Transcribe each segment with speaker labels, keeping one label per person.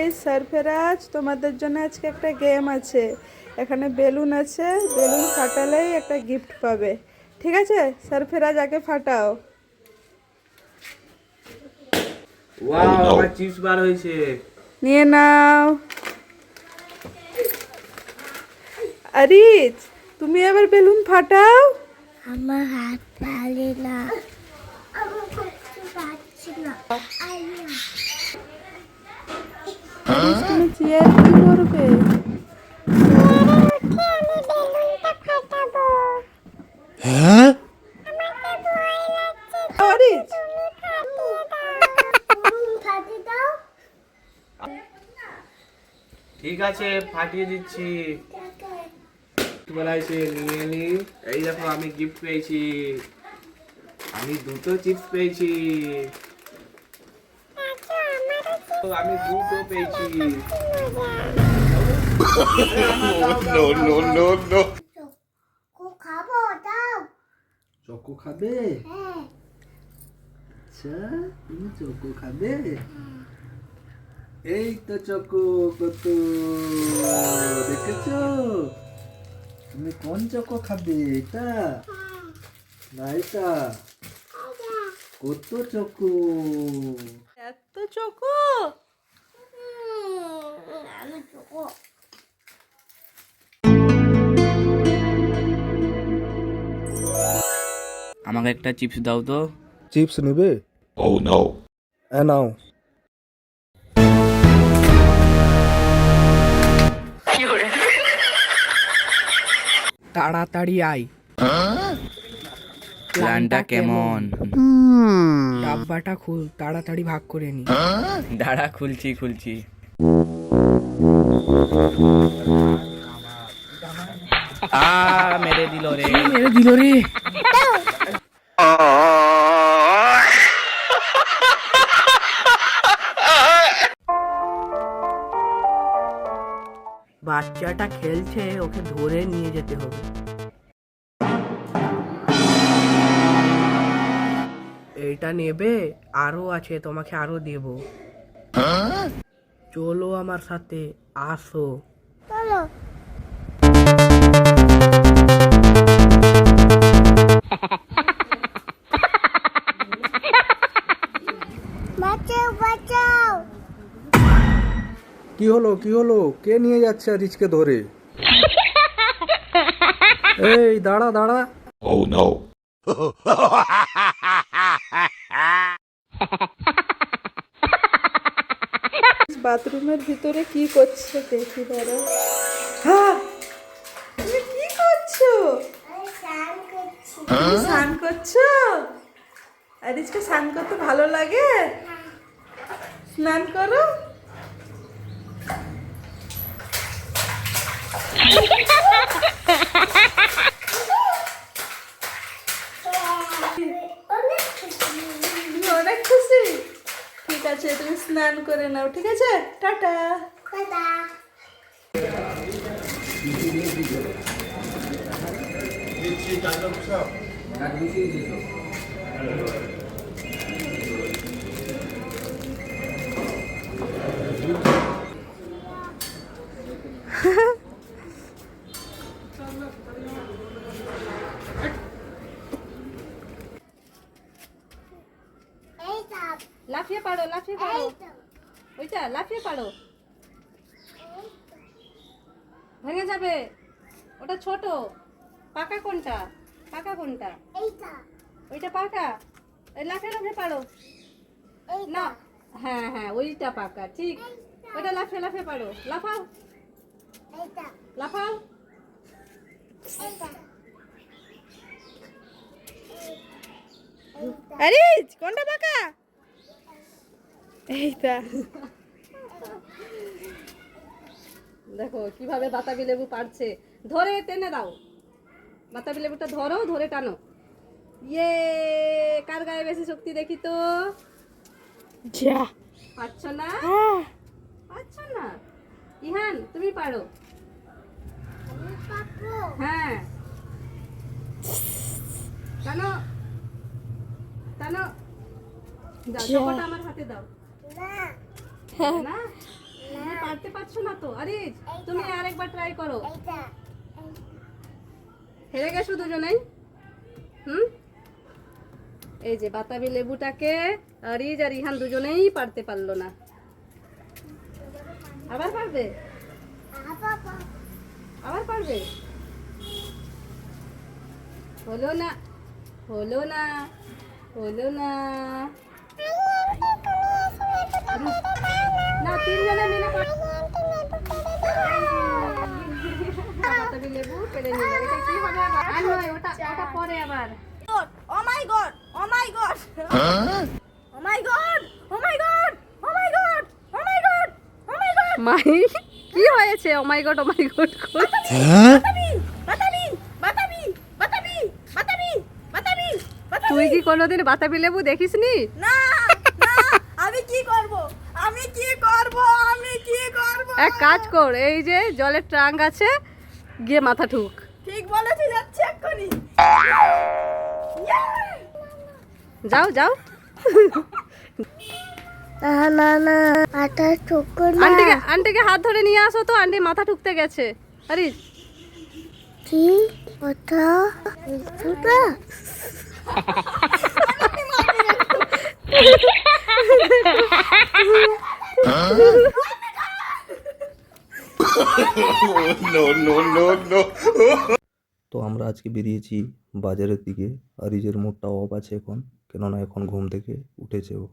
Speaker 1: এই সারফেরাজ, তোমাদের জন্য আজকে একটা গেম আছে। এখানে বেলুন আছে, বেলুন ফাটালেই একটা গিফট পাবে। ঠিক আছে, সারফেরাজ আগে ফাটাও।
Speaker 2: ওয়াও, আমার চিপস বার হয়েছে।
Speaker 1: নিয়ে নাও। আরিজ, তুমি এবার বেলুন ফাটাও।
Speaker 3: আমার হাত পারে না, আমার করতে পারছি না।
Speaker 1: আরিজ, তুমি চেয়ার কি করবে?
Speaker 3: আমি বেলুনটা ফাটাবো।
Speaker 2: হ্যাঁ,
Speaker 3: আমাকে ভয় লাগছে।
Speaker 1: আরিজ,
Speaker 3: তুমি ফাটিয়ে দাও।
Speaker 2: ঠিক আছে, ফাটিয়ে দিচ্ছি। বলাইছে নিয়ে নি। এই দেখো, আমি গিফট পেয়েছি। আমি দুটো চিপস পেয়েছি। আমি দুটো পেয়েছি।
Speaker 4: No, no, no, no.
Speaker 3: খাবো দাও।
Speaker 5: চকো খাবে?
Speaker 3: হ্যাঁ।
Speaker 5: আচ্ছা, তুমি চকো খাবে? এই তো চকো, কত দেখেছো? তুমি কোন চকো খাবে? এটা না এটা? কত চকো?
Speaker 1: এত চকো?
Speaker 3: আমি চকো।
Speaker 2: আমাকে একটা চিপস দাও তো।
Speaker 6: চিপস নেবে?
Speaker 4: Oh no.
Speaker 6: নাও।
Speaker 7: তাড়াতাড়ি আয়।
Speaker 2: প্ল্যানটা কেমন?
Speaker 7: ডাব্বাটা খুল, তাড়াতাড়ি ভাগ করে নি।
Speaker 2: দাঁড়া, খুলছি। মেরে দিল রে।
Speaker 7: মেরে দিল রে। বাচ্চাটা খেলছে, ওকে ধরে নিয়ে যেতে হবে। এইটা নেবে? আরো আছে, তোমাকে আরো দেব। চলো আমার সাথে, আসো।
Speaker 3: চলো। বাঁচাও বাঁচাও।
Speaker 6: কি হলো, কি হলো? কে নিয়ে যাচ্ছে আরিজকে ধরে? এই দাঁড়া দাঁড়া।
Speaker 4: Oh no.
Speaker 1: বাথরুমের ভিতরে কি করছে দেখি দাঁড়া। হ্যাঁ, তুমি কি করছো?
Speaker 3: আমি স্নান করছি।
Speaker 1: তুমি স্নান করছো? আরিজকে স্নান করতে ভালো লাগে? স্নান করো। তুমি অনেক খুশি? ঠিক আছে, তুমি স্নান করে নাও। ঠিক আছে, টাটা।
Speaker 3: টাটা। এই সব।
Speaker 1: লাফিয়ে পারো, লাফিয়ে পারো।
Speaker 3: এই তো।
Speaker 1: ওইটা লাফিয়ে পারো, ভেঙে যাবে। ওটা ছোট। পাকা কোনটা? পাকা কোনটা?
Speaker 3: এইটা।
Speaker 1: ওইটা পাকা। এই লাফিয়ে লাফিয়ে পারো না। হ্যাঁ হ্যাঁ, ওইটা পাকা, ঠিক। ওইটা লাফিয়ে লাফিয়ে পারো। লাফাও,
Speaker 3: এইটা।
Speaker 1: লাফাও।
Speaker 3: এইটা।
Speaker 1: আরিজ, কোনটা পাকা? এইটা। দেখো কিভাবে বাতাবি লেবু পারছে। ধরে টেনে দাও। বাতাবি লেবুটা ধরো, ধরে টানো। ইয়ে, কার গায়ে বেশি শক্তি দেখি তো। যা, পারছো না? পারছো না? ইহান, তুমি পারো।
Speaker 3: আমি পাবো।
Speaker 1: হ্যাঁ, টানো টানো। দাও, চপাটা আমার হাতে দাও।
Speaker 3: না।
Speaker 1: না, পারছো না তো। আরিজ তুমি আরেকবার ট্রাই করো।
Speaker 3: এইটা
Speaker 1: হেরে গেছো দুজনেই। এই যে বাতাবি লেবুটাকে আরিজ আর ইহান দুজনেই পারতে পারলো না। আবার পারবে? আবার পারবে? হলো না, হলো না, হলো না। না, তিনজনে মিলে বাতাবি লেবু পেরে নিল। এটা কি হবে আবার? আর নয়, ওটা পরে আবার।
Speaker 8: Oh my god! Oh my god! Oh my god! Oh my god! Oh my god! Oh my god! Oh my god!
Speaker 1: মাই কি হয়েছে? ও মাই গড, ও মাই গড।
Speaker 8: বাতাবি! বাতাবি! বাতাবি! বাতাবি! বাতাবি! বাতাবি! বাতাবি!
Speaker 1: তুই কি কোনোদিন বাতাবি লেবু দেখিসনি?
Speaker 8: না না আমি কি করব? আমি কি করব? আমি কি করব?
Speaker 1: এক কাজ কর, এই যে জলের ট্রাঙ্ক আছে, গিয়ে মাথা ঠুক।
Speaker 8: ঠিক বলেছি, যাচ্ছি এক্ষুনি।
Speaker 1: যাও যাও।
Speaker 3: না না আটা ঠুকো না।
Speaker 1: আন্টিকে হাত ধরে নিয়ে আসো তো, আন্টি মাথা ঠুকতে গেছে। আরে
Speaker 3: কি ওটা? এইটা
Speaker 4: No, no, no, no.
Speaker 6: তো আমরা আজকে বেরিয়েছি বাজারের দিকে। আরিজের মুডটা অফ আছে এখন, কেননা এখন ঘুম থেকে উঠেছে ও।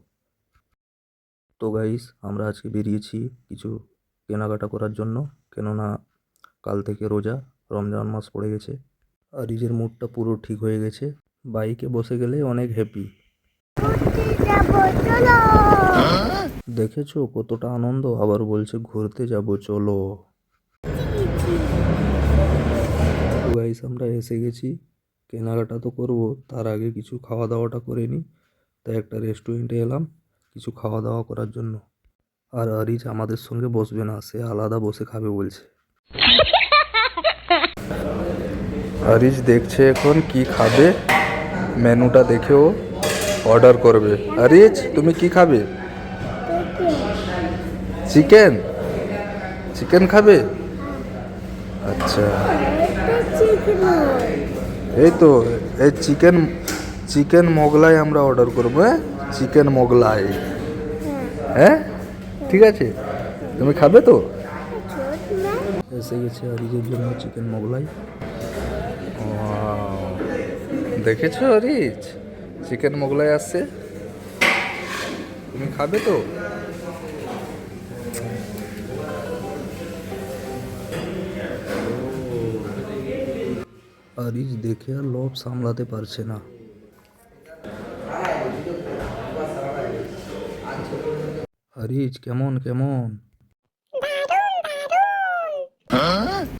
Speaker 6: তো গাইস, আমরা আজকে বেরিয়েছি কিছু কেনাকাটা করার জন্য, কেননা কাল থেকে রোজা, রমজান মাস পড়ে গেছে। আরিজের মুডটা পুরো ঠিক হয়ে গেছে, বাইকে বসে গেলে অনেক হ্যাপি।
Speaker 3: যাবো চলো।
Speaker 6: দেখেছো কতটা আনন্দ, আবার বলছে ঘুরতে যাব চলো। গাইস, আমরা এসে গেছি। কেনাকাটা তো করবো, তার আগে কিছু খাওয়া দাওয়াটা করে নিই। তাই একটা রেস্টুরেন্টে এলাম কিছু খাওয়া দাওয়া করার জন্য। আর আরিজ আমাদের সঙ্গে বসবে না, সে আলাদা বসে খাবে বলছে। আরিজ দেখছে এখন কি খাবে, মেনুটা দেখেও অর্ডার করবে। আরিজ তুমি কি খাবে? চিকেন? চিকেন খাবে? আচ্ছা, এই তো এই চিকেন মোগলাই আমরা অর্ডার করবো। হ্যাঁ, চিকেন মোগলাই। হ্যাঁ ঠিক আছে, তুমি খাবে তো? এসে গেছে আরিজের জন্য চিকেন মোগলাই। দেখেছো আরিজ, চিকেন মোগলাই আসছে, তুমি খাবে তো? আরিজ দেখে আর লোভ সামলাতে পারছে না। আরিজ কেমন কেমন?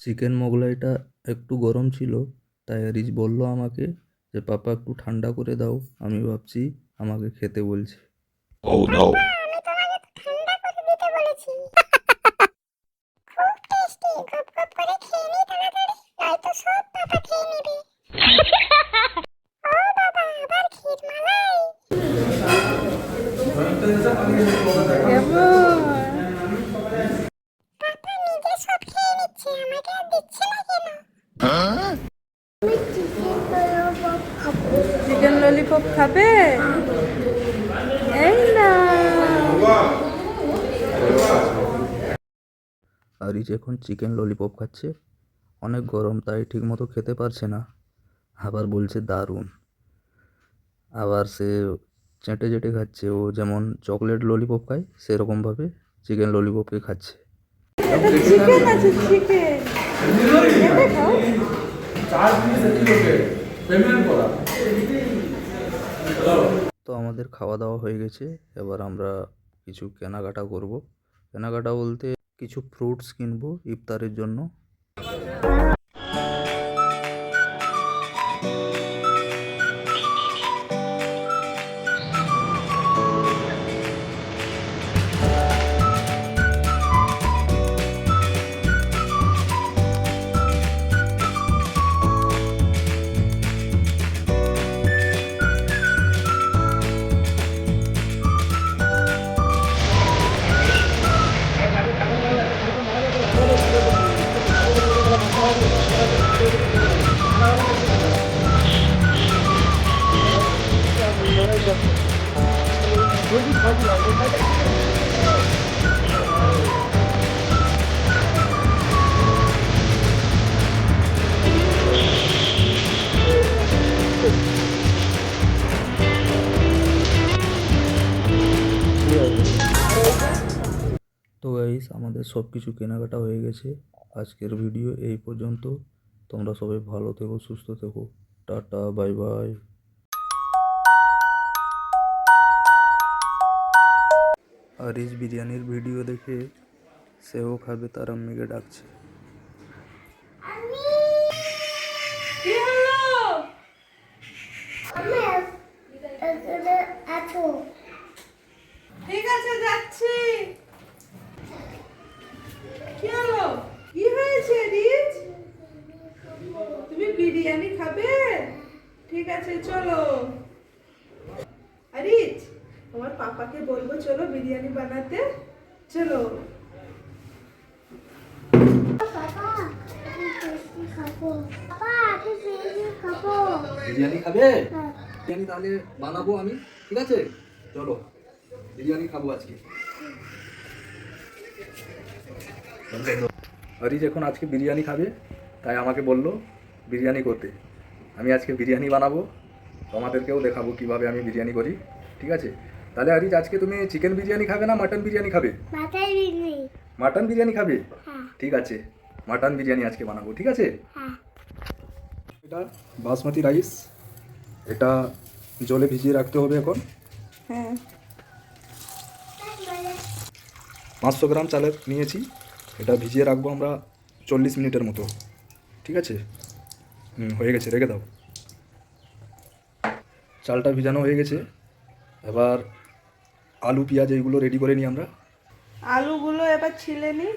Speaker 6: চিকেন মোগলাইটা একটু গরম ছিল, তাই আরিজ বলল আমাকে যে পাপা একটু ঠান্ডা করে দাও। আমি ভাবছি আমাকে খেতে বলছে।
Speaker 4: Oh no.
Speaker 3: আমি তোমাকে ঠান্ডা করে দিতে বলেছি। খুব টেস্টি, গপ গপ করে খেয়ে নি তাড়াতাড়ি, নয়তো সব পাপা খেয়ে নেবে। ও বাবা, আবার ক্ষীর মালাই। পাপা নিজে সব খেয়ে নিচ্ছে, আমাকে আর দিচ্ছে না কেন? আমি চিকেন ললিপপ খাবো।
Speaker 1: চিকেন ললিপপ খাবে? এই না।
Speaker 6: আরিজ এখন চিকেন ললিপপ খাচ্ছে, অনেক গরম তাই ঠিক মতো খেতে পারছে না। আবার বলছে দারুণ। আবার সে চেটে চেটে খাচ্ছে, ও যেমন চকলেট ললিপপ খায় সেরকমভাবে চিকেন ললিপপকে খাচ্ছে।
Speaker 1: চিকেন আছে, চিকেন। এটা খাও।
Speaker 6: তো আমাদের খাওয়া দাওয়া হয়ে গেছে, এবার আমরা কিছু কেনাকাটা করব। কেনাকাটা বলতে কিছু ফ্রুটস কিনবো ইফতারের জন্য। তো গাইস আমাদের সব কিছু কেনাকাটা হয়ে গেছে। আজকের ভিডিও এই পর্যন্ত। তোমরা সবাই ভালো থেকো, সুস্থ থেকো। Tata, bye bye. আরিস বিরিয়ানির ভিডিও দেখে সেও খাবে, তার আম্মিকে ডাকছে।
Speaker 8: কি হলো?
Speaker 3: আছো
Speaker 8: ঠিক আছে, যাচ্ছি। কি হলো? কি হয়েছে রিচ? তুমি বিরিয়ানি খাবে? ঠিক আছে, চলো। রিচ, তোমার পাপাকে বলবো চলো বিরিয়ানি বানাতে। চলো।
Speaker 3: পাপা আমি পেস্ট্রি খাবো। পাপা আমি পেস্ট্রি খাবো।
Speaker 5: বিরিয়ানি খাবে? বিরিয়ানি তাহলে বানাবো আমি, ঠিক আছে? চলো বিরিয়ানি খাবো আজকে। হরিজ এখন আজকে বিরিয়ানি খাবে, তাই আমাকে বললো বিরিয়ানি করতে। আমি আজকে বিরিয়ানি বানাবো, তোমাদেরকেও দেখাবো কিভাবে আমি বিরিয়ানি করি, ঠিক আছে? তাহলে হরিজ আজকে তুমি চিকেন বিরিয়ানি খাবে না মাটন বিরিয়ানি খাবে?
Speaker 3: মাথায় বিরিয়ানি।
Speaker 5: মাটন বিরিয়ানি খাবে?
Speaker 3: হ্যাঁ
Speaker 5: ঠিক আছে, মাটন বিরিয়ানি আজকে বানাবো, ঠিক আছে?
Speaker 3: হ্যাঁ।
Speaker 5: এটা বাসমতি রাইস, এটা জলে ভিজিয়ে রাখতে হবে এখন।
Speaker 8: হ্যাঁ।
Speaker 5: 500 গ্রাম চালের নিয়েছি, এটা ভিজিয়ে রাখবো আমরা 40 মিনিটের মতো, ঠিক আছে? হয়ে গেছে, রেখে দাও। চালটা ভিজানো হয়ে গেছে, এবার আলু পেঁয়াজ এইগুলো রেডি করে নিই আমরা।
Speaker 8: আলুগুলো এবার ছিলে নি।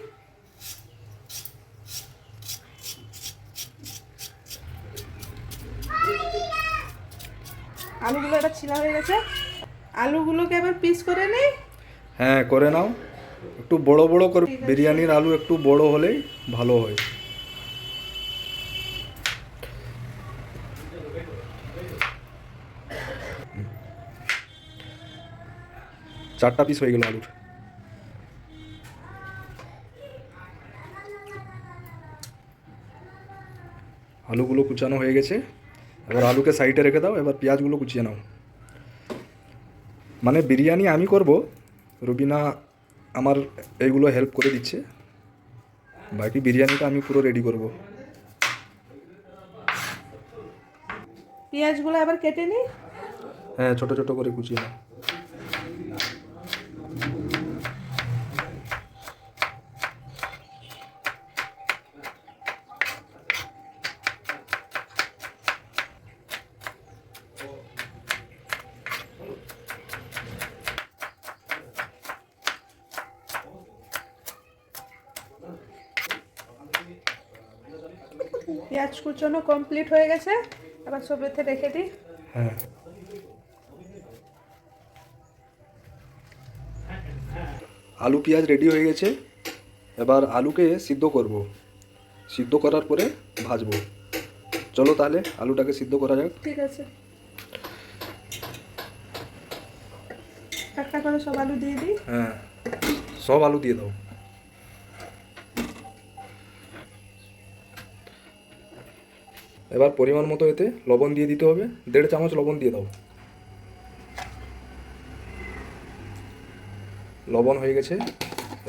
Speaker 8: আলুগুলো এবার ছিলা হয়ে গেছে। আলুগুলোকে এবার পিস করে নিই।
Speaker 5: হ্যাঁ করে নাও, একটু বড় বড় করে। বিরিয়ানির আলু একটু বড় হলেই ভালো হয়। চারটা পিস হয়ে গেল আলুর। আলুগুলো কুচানো হয়ে গেছে, এবার আলুকে সাইডে রেখে দাও। এবার পেঁয়াজগুলো কুচিয়ে নাও। মানে বিরিয়ানি আমি করব, রুবিনা আমার এইগুলো হেল্প করে দিচ্ছে, বাকি বিরিয়ানিটা আমি পুরো রেডি করব।
Speaker 8: পেঁয়াজগুলো এবার কেটে নিই।
Speaker 5: হ্যাঁ ছোট ছোট করে কুচিয়ে নাও।
Speaker 8: পেঁয়াজ কুচানো কমপ্লিট হয়ে গেছে, এবার সব এতে রেখে দিই।
Speaker 5: হ্যাঁ আলু পেঁয়াজ রেডি হয়ে গেছে, এবার আলুকে সিদ্ধ করব। সিদ্ধ করার পরে ভাজবো। চলো তাহলে আলুটাকে সিদ্ধ করা যাক।
Speaker 8: ঠিক আছে, একটা করে সব আলু দিয়ে দিই।
Speaker 5: হ্যাঁ সব আলু দিয়ে দাও। এবার পরিমাণ মতো এতে লবণ দিয়ে দিতে হবে, 1.5 চামচ লবণ দিয়ে দাও। লবণ হয়ে গেছে,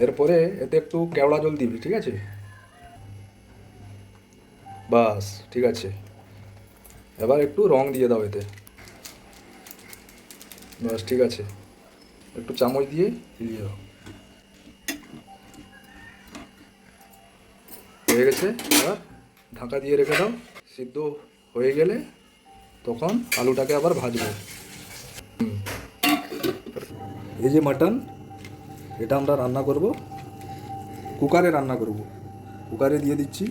Speaker 5: এরপরে এতে একটু কেওড়া জল দিবি, ঠিক আছে? বাস ঠিক আছে। এবার একটু রং দিয়ে দাও এতে, বাস ঠিক আছে। একটু চামচ দিয়ে দিয়ে দাও, হয়ে গেছে। এবার ঢাকা দিয়ে রেখে দাও, সিদ্ধ হয়ে গেলে তখন আলুটাকে আবার ভাজবো। এই যে মাটন, এটা আমরা রান্না করব, কুকারে রান্না করব। কুকারে দিয়ে দিচ্ছি।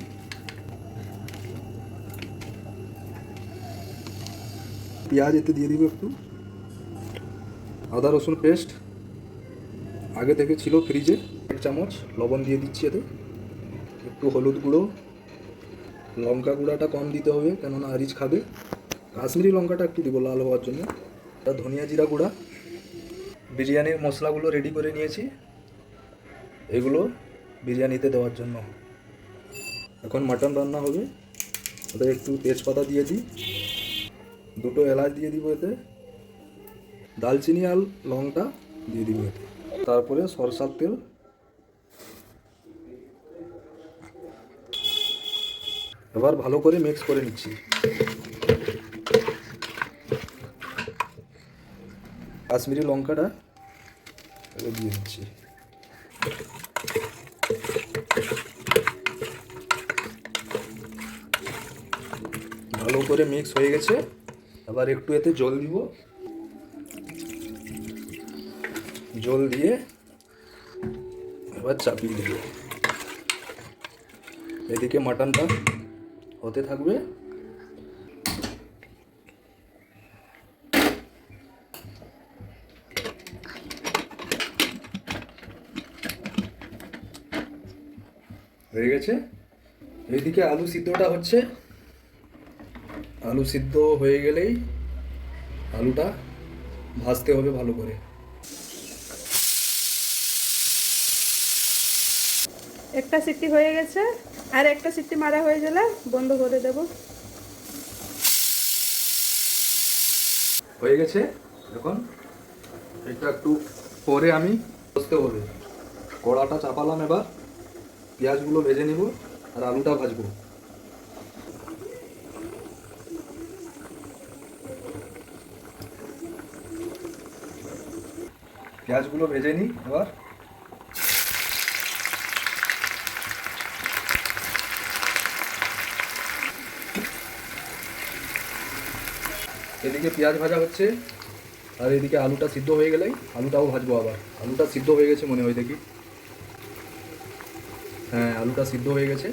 Speaker 5: পেঁয়াজ এতে দিয়ে দিব একটু, আদা রসুন পেস্ট আগে থেকে ছিল ফ্রিজে 1 চামচ, লবণ দিয়ে দিচ্ছি এতে, একটু হলুদ গুঁড়ো, লঙ্কা গুঁড়াটা কম দিতে হবে কেননা আরিজ খাবে, কাশ্মীরি লঙ্কাটা একটু দিব লাল হওয়ার জন্য, ধনিয়া জিরা গুঁড়া, বিরিয়ানির মশলাগুলো রেডি করে নিয়েছি, এগুলো বিরিয়ানিতে দেওয়ার জন্য। এখন মাটন রান্না হবে, ওতে একটু তেজপাতা দিয়ে দিই, 2টো এলাচ দিয়ে দিব এতে, দালচিনি আর লংটা দিয়ে দিব এতে, তারপরে সরষার তেল, এবার ভালো করে মিক্স করে নিচ্ছি। কাশ্মীরি লঙ্কাটা এবার দিয়ে দিচ্ছি। ভালো করে মিক্স হয়ে গেছে, এবার একটু এতে জল দিব, জল দিয়ে এবার চাপিয়ে দেব। এদিকে মাটনটা হতে থাকবে। হয়ে গেছে। এইদিকে আলু সিদ্ধটা হচ্ছে, আলু সিদ্ধ হয়ে গেলেই আলুটা ভাজতে হবে ভালো করে।
Speaker 1: একটা সিটি হয়ে গেছে, আর একটা সিটি মারা হয়ে গেলে বন্ধ করে দেব।
Speaker 5: হয়ে গেছে। এখন এটা একটু পরে আমি ভাজতে হবে। কড়াটা চাপালাম, এবার পেঁয়াজগুলো ভেজে নিব আর আলুটা ভাজবো। পেঁয়াজগুলো ভেজে নিই এবার। এদিকে পেঁয়াজ ভাজা হচ্ছে, আর এদিকে আলুটা সিদ্ধ হয়ে গেলেই আলুটাও ভাজবো আবার। আলুটা সিদ্ধ হয়ে গেছে মনে হয়, দেখি। হ্যাঁ, আলুটা সিদ্ধ হয়ে গেছে,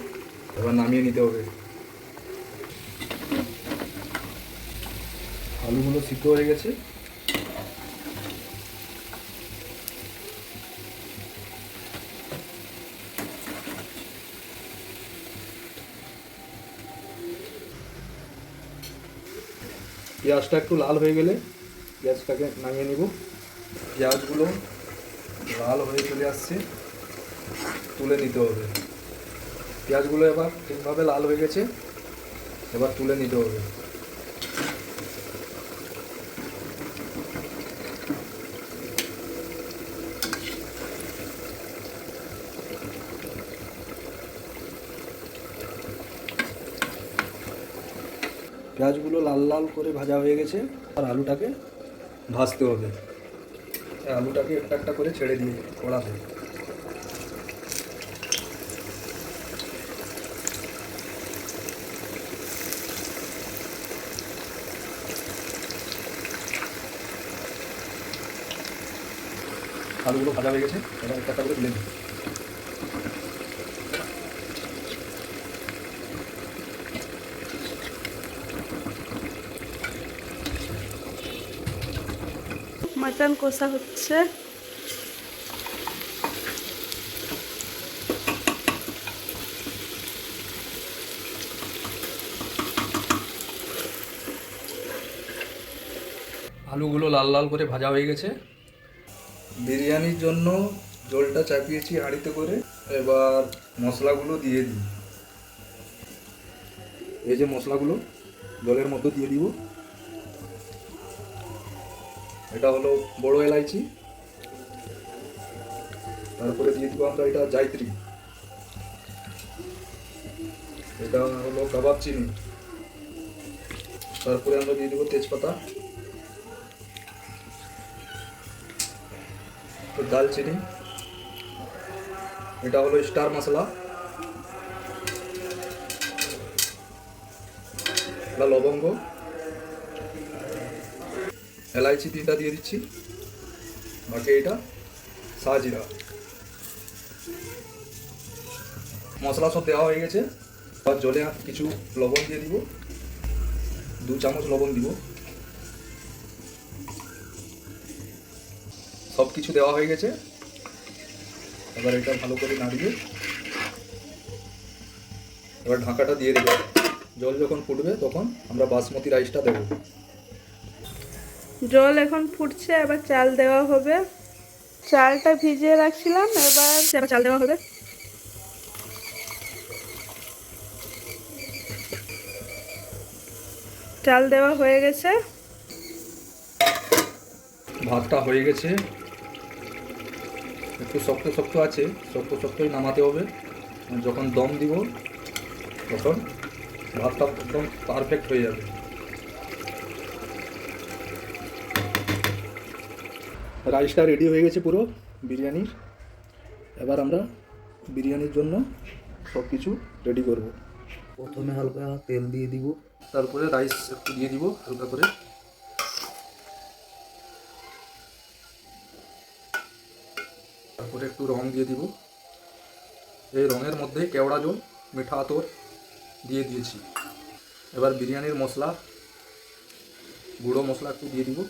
Speaker 5: এবার নামিয়ে নিতে হবে। আলুগুলো সিদ্ধ হয়ে গেছে, পেঁয়াজটা একটু লাল হয়ে গেলে পেঁয়াজটাকে নামিয়ে নিব। পেঁয়াজগুলো লাল হয়ে চলে আসছে, তুলে নিতে হবে। পেঁয়াজগুলো এবার ঠিকভাবে লাল হয়ে গেছে, এবার তুলে নিতে হবে। পেঁয়াজগুলো লাল লাল করে ভাজা হয়ে গেছে, আর আলুটাকে ভাজতে হবে। আলুটাকে একটা একটা করে ছেড়ে দিয়ে কড়াতে। আলুগুলো ভাজা হয়ে গেছে, এবার একটা একটা করে তুলে নিই।
Speaker 1: মাটন কষা হচ্ছে।
Speaker 5: আলুগুলো লাল লাল করে ভাজা হয়ে গেছে। বিরিয়ানির জন্য জলটা চাপিয়েছি হাঁড়িতে করে, এবার মশলাগুলো দিয়ে দিই। এই যে মশলাগুলো জলের মধ্যে দিয়ে দিব। এটা হলো বড় এলাইচি, তারপরে দিয়ে দিব আমরা এটা জায়ত্রী, এটা হলো কাবাব চিনি, তারপরে আমরা দিয়ে দিব তেজপাতা, দালচিনি, এটা হলো স্টার মশলা, এটা লবঙ্গ, এলাইচি 3টা দিয়ে দিচ্ছি, বাকি এটা সাজিরা। মশলা সব দেওয়া হয়ে গেছে, আর জলে কিছু লবণ দিয়ে দিব, 2 চামচ লবণ দিব। সব কিছু দেওয়া হয়ে গেছে, এবার এটা ভালো করে নাড়িয়ে এবার ঢাকাটা দিয়ে দেবো। জল যখন ফুটবে তখন আমরা বাসমতি রাইসটা দেবো।
Speaker 8: জল এখন ফুটছে, এবার চাল দেওয়া হবে। চালটা ভিজিয়ে রাখছিলাম, এবার চাল দেওয়া হবে। চাল দেওয়া হয়ে গেছে।
Speaker 5: ভাতটা হয়ে গেছে, একটু শক্ত শক্ত আছে, শক্ত শক্তই নামাতে হবে। যখন দম দিব তখন ভাতটা একদম পারফেক্ট হয়ে যাবে। রাইসটা রেডি হয়ে গেছে পুরো বিরিয়ানির। এবার আমরা বিরিয়ানির জন্য সব কিছু রেডি করব।
Speaker 6: প্রথমে হালকা তেল দিয়ে দিব।
Speaker 5: তারপরে রাইস একটু দিয়ে দিব হালকা করে। তারপরে একটু রং দিয়ে দিব। এই রঙের মধ্যে কেওড়া জল, মিঠা আতর দিয়ে দিয়েছি। এবার বিরিয়ানির মশলা, গুঁড়ো মশলা একটু দিয়ে দিব।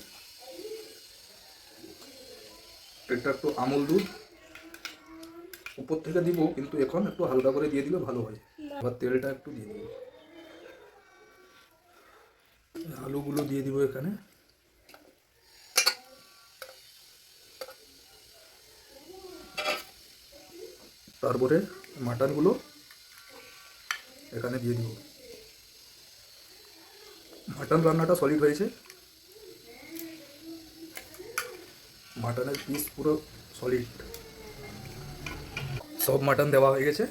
Speaker 5: এটা একটু আমুল দুধ উপর থেকে দিব, কিন্তু এখন একটু হালকা করে দিয়ে দিলে ভালো হয়। এবার তেলটা একটু দিয়ে দিব। আলুগুলো দিয়ে দিব এখানে। তারপরে মাটনগুলো এখানে দিয়ে দিব। মাটন রান্নাটা সলিড হয়েছে, মাটনের পিস পুরো সলিড। সব মাটন দেওয়া হয়ে গেছে।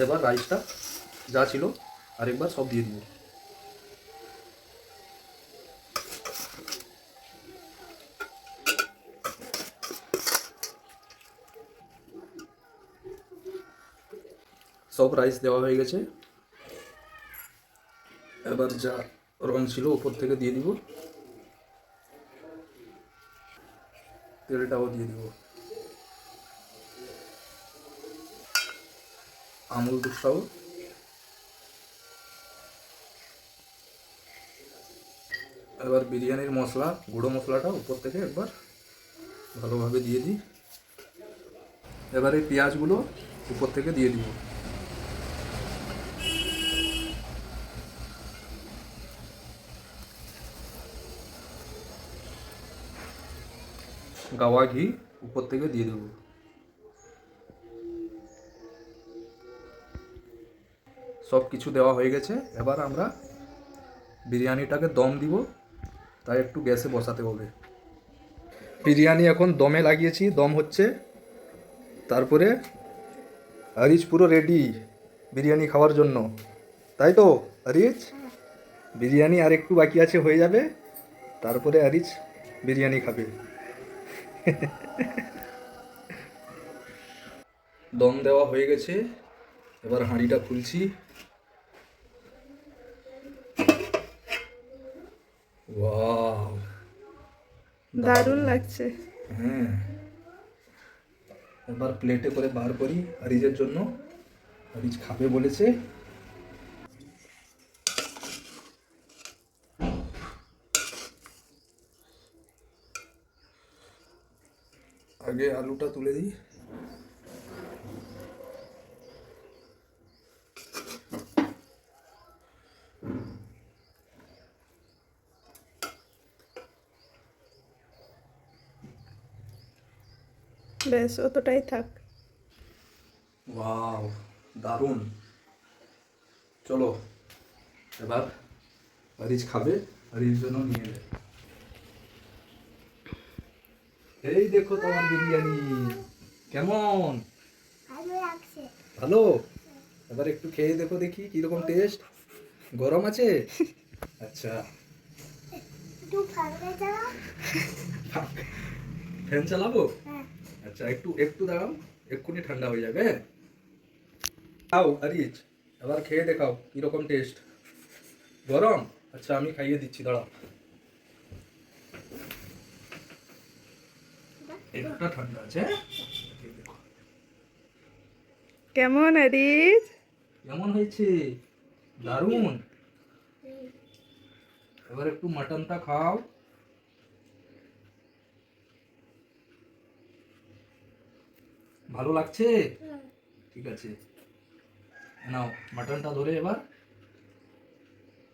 Speaker 5: এবার রাইসটা যা ছিল আরেকবার সব দিয়ে দিব। সব রাইস দেওয়া হয়ে গেছে। এবার যা রং ছিল উপর থেকে দিয়ে দিব। তেলটাও দিয়ে দিব। আমুল দুধটাও। এবার বিরিয়ানির মশলা, গুঁড়ো মশলাটা উপর থেকে একবার ভালোভাবে দিয়ে দিই। এবার এই পেঁয়াজগুলো উপর থেকে দিয়ে দিব। গাওয়া ঘি উপর থেকে দিয়ে দেব। সব কিছু দেওয়া হয়ে গেছে। এবার আমরা বিরিয়ানিটাকে দম দিব, তাই একটু গ্যাসে বসাতে হবে। বিরিয়ানি এখন দমে লাগিয়েছি, দম হচ্ছে। তারপরে আরিজ পুরো রেডি বিরিয়ানি খাওয়ার জন্য, তাই তো আরিজ? বিরিয়ানি আর একটু বাকি আছে, হয়ে যাবে। তারপরে আরিজ বিরিয়ানি খাবে। দম দেওয়া হয়ে গেছে। এবার হাঁড়িটা খুলছি। ওয়াও,
Speaker 8: দারুণ লাগছে।
Speaker 5: হ্যাঁ, এবার প্লেটে করে বার করি আরিজের জন্য। আরিজ খাবে বলেছে। আগে আলুটা তুলে দিই।
Speaker 8: ব্যাস, অতটাই থাক।
Speaker 5: ওয়াও, দারুণ। চলো এবার আরিজ খাবে, আরিজ জন্য নিয়ে নেবে। এই দেখো তোমার বিরিয়ানি কেমন,
Speaker 3: ভালো লাগছে।
Speaker 5: ভালো? এবার একটু খেয়ে দেখো, দেখি কিরকম টেস্ট। গরম আছে? আচ্ছা,
Speaker 3: একটু ফাঁকা যাও।
Speaker 5: ফ্যান চালাবো?
Speaker 3: হ্যাঁ।
Speaker 5: আচ্ছা, একটু একটু দাঁড়াও, এক্ষুনি ঠান্ডা হয়ে যাবে। খাও আরিজ, এবার খেয়ে দেখাও কিরকম টেস্ট। গরম? আচ্ছা, আমি খাইয়ে দিচ্ছি, দাঁড়াও। এটা ঠান্ডা আছে, হ্যাঁ? খেয়ে দেখো।
Speaker 8: কেমন আরিজ?
Speaker 5: কেমন হয়েছে? দারুণ। এবার একটু মাটনটা খাও। ভালো লাগছে? ঠিক আছে, নাও মাটনটা ধরে এবার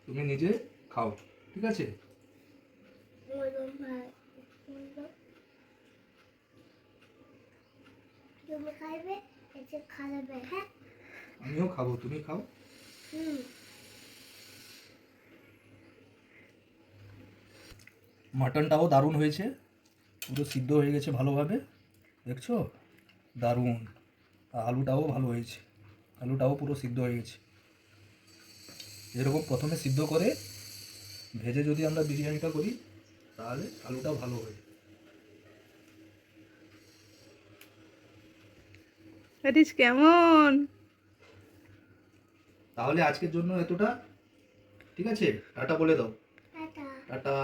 Speaker 5: তুমি নিজে খাও, ঠিক আছে?
Speaker 3: গরম ভাত তুমি খাইবে এসে খাবে হ্যাঁ
Speaker 5: আমিও খাবো, তুমি খাও। মাটনটাও দারুণ হয়েছে, পুরো সিদ্ধ হয়ে গেছে ভালোভাবে, দেখছো দারুণ। আর আলুটাও ভালো হয়েছে, আলুটাও পুরো সিদ্ধ হয়ে গেছে। এরকম প্রথমে সিদ্ধ করে ভেজে যদি আমরা বিরিয়ানিটা করি তাহলে আলুটা ভালো হয়।
Speaker 1: আরিশ কেমন?
Speaker 5: তাহলে আজকের জন্য এতটা, ঠিক আছে? টাটা বলে দাও।
Speaker 3: Tata
Speaker 5: tata.